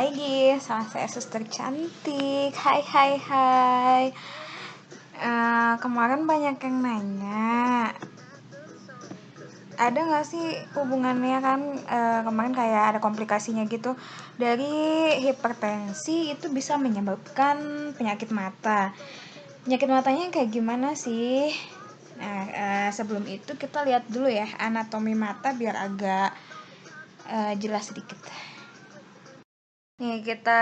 lagi sama saya suster cantik. Hai. Kemarin banyak yang nanya, ada nggak sih hubungannya kan kemarin kayak ada komplikasinya gitu dari hipertensi itu bisa menyebabkan penyakit mata. Penyakit matanya kayak gimana sih? Nah, sebelum itu kita lihat dulu ya anatomi mata biar agak jelas sedikit. Nih kita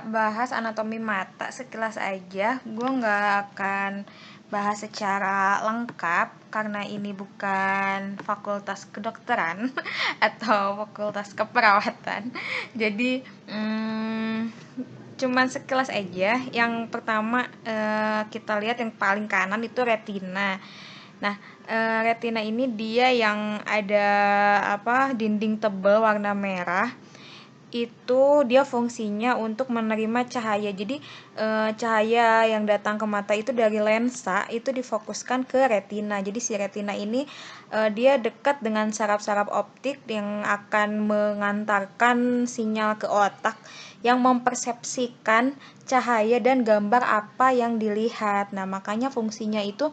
bahas anatomi mata sekilas aja. Gue nggak akan bahas secara lengkap karena ini bukan fakultas kedokteran atau fakultas keperawatan. Jadi cuman sekilas aja. Yang pertama kita lihat yang paling kanan itu retina. Nah, retina ini dia yang ada dinding tebal warna merah. Itu dia fungsinya untuk menerima cahaya. Jadi cahaya yang datang ke mata itu dari lensa itu difokuskan ke retina. Jadi si retina ini dia dekat dengan saraf-saraf optik yang akan mengantarkan sinyal ke otak yang mempersepsikan cahaya dan gambar apa yang dilihat. Nah, makanya fungsinya itu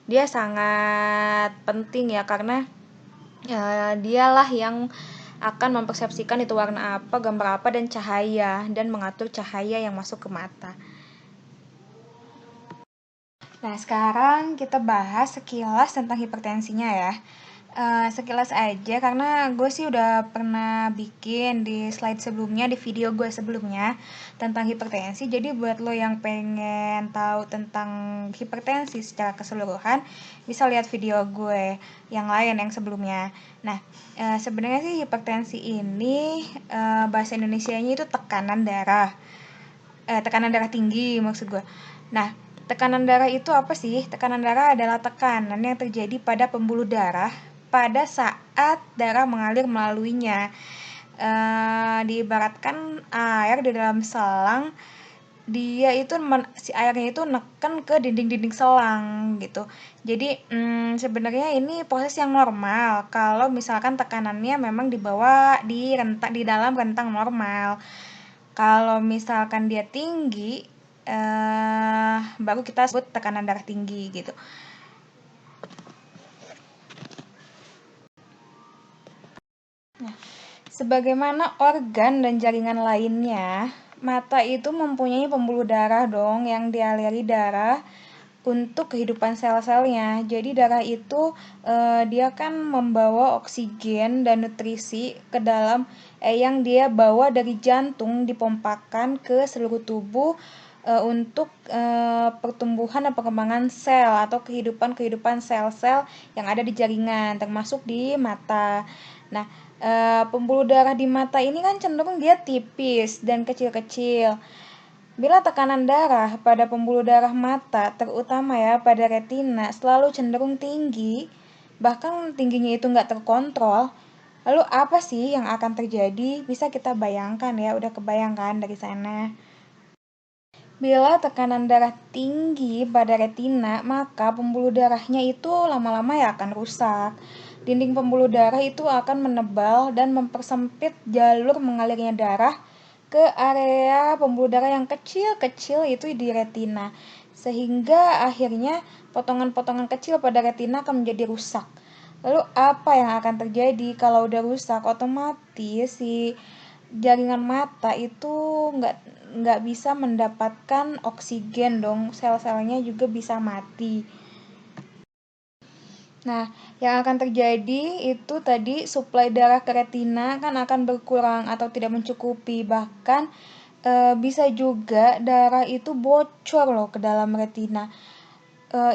dia sangat penting ya, karena dialah yang akan mempersepsikan itu warna apa, gambar apa, dan cahaya, dan mengatur cahaya yang masuk ke mata. Nah, sekarang kita bahas sekilas tentang hipertensinya ya. Sekilas aja karena gue sih udah pernah bikin di slide sebelumnya, di video gue sebelumnya tentang hipertensi. Jadi buat lo yang pengen tahu tentang hipertensi secara keseluruhan bisa lihat video gue yang lain yang sebelumnya. Nah, sebenarnya sih hipertensi ini bahasa Indonesianya itu tekanan darah tinggi maksud gue. Nah, tekanan darah itu apa sih? Tekanan darah adalah tekanan yang terjadi pada pembuluh darah pada saat darah mengalir melaluinya. Diibaratkan air di dalam selang, dia itu si airnya itu neken ke dinding-dinding selang gitu. Jadi sebenarnya ini proses yang normal kalau misalkan tekanannya memang di dalam rentang normal. Kalau misalkan dia tinggi, baru kita sebut tekanan darah tinggi gitu. Nah, sebagaimana organ dan jaringan lainnya, mata itu mempunyai pembuluh darah dong yang dialiri darah untuk kehidupan sel-selnya. Jadi darah itu dia kan membawa oksigen dan nutrisi ke dalam yang dia bawa dari jantung dipompakan ke seluruh tubuh untuk pertumbuhan dan perkembangan sel atau kehidupan sel-sel yang ada di jaringan termasuk di mata. Nah, pembuluh darah di mata ini kan cenderung dia tipis dan kecil-kecil. Bila tekanan darah pada pembuluh darah mata, terutama ya pada retina, selalu cenderung tinggi, bahkan tingginya itu nggak terkontrol, lalu apa sih yang akan terjadi? Bisa kita bayangkan ya, udah kebayangkan dari sana. Bila tekanan darah tinggi pada retina, maka pembuluh darahnya itu lama-lama ya akan rusak. Dinding pembuluh darah itu akan menebal dan mempersempit jalur mengalirnya darah ke area pembuluh darah yang kecil-kecil itu di retina. Sehingga akhirnya potongan-potongan kecil pada retina akan menjadi rusak. Lalu apa yang akan terjadi kalau udah rusak? Otomatis si jaringan mata itu nggak bisa mendapatkan oksigen dong, sel-selnya juga bisa mati. Nah, yang akan terjadi itu tadi suplai darah ke retina kan akan berkurang atau tidak mencukupi, bahkan bisa juga darah itu bocor loh ke dalam retina.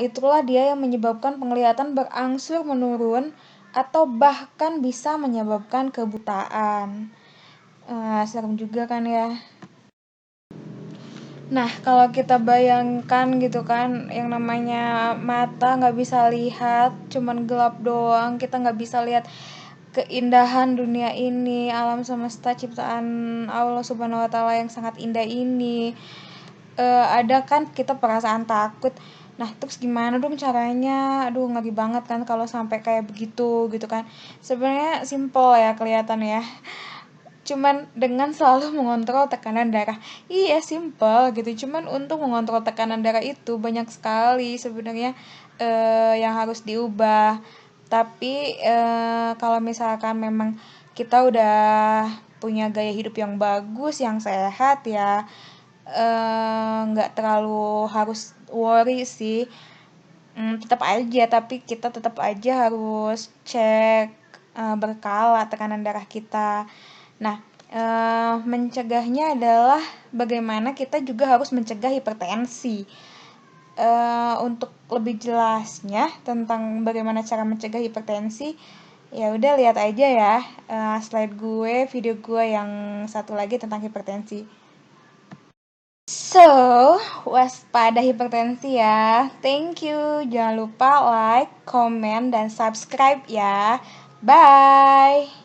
Itulah dia yang menyebabkan penglihatan berangsur menurun atau bahkan bisa menyebabkan kebutaan. Serem juga kan ya. Nah, kalau kita bayangkan gitu kan, yang namanya mata nggak bisa lihat, cuman gelap doang, kita nggak bisa lihat keindahan dunia ini, alam semesta ciptaan Allah Subhanahu Wa Taala yang sangat indah ini. Ada kan kita perasaan takut. Nah, terus gimana dong caranya? Aduh, ngeri banget kan kalau sampai kayak begitu gitu kan. Sebenarnya simple ya kelihatan ya. cuman dengan selalu mengontrol tekanan darah. Iya, simple gitu. Cuman untuk mengontrol tekanan darah itu banyak sekali sebenarnya yang harus diubah. Tapi kalau misalkan memang kita udah punya gaya hidup yang bagus, yang sehat ya, nggak terlalu harus worry sih. Tetap aja, tapi kita tetap aja harus cek berkala tekanan darah kita. Nah, mencegahnya adalah bagaimana kita juga harus mencegah hipertensi. Untuk lebih jelasnya tentang bagaimana cara mencegah hipertensi, ya udah lihat aja ya slide gue, video gue yang satu lagi tentang hipertensi. So, waspada hipertensi ya. Thank you. Jangan lupa like, comment, dan subscribe ya. Bye.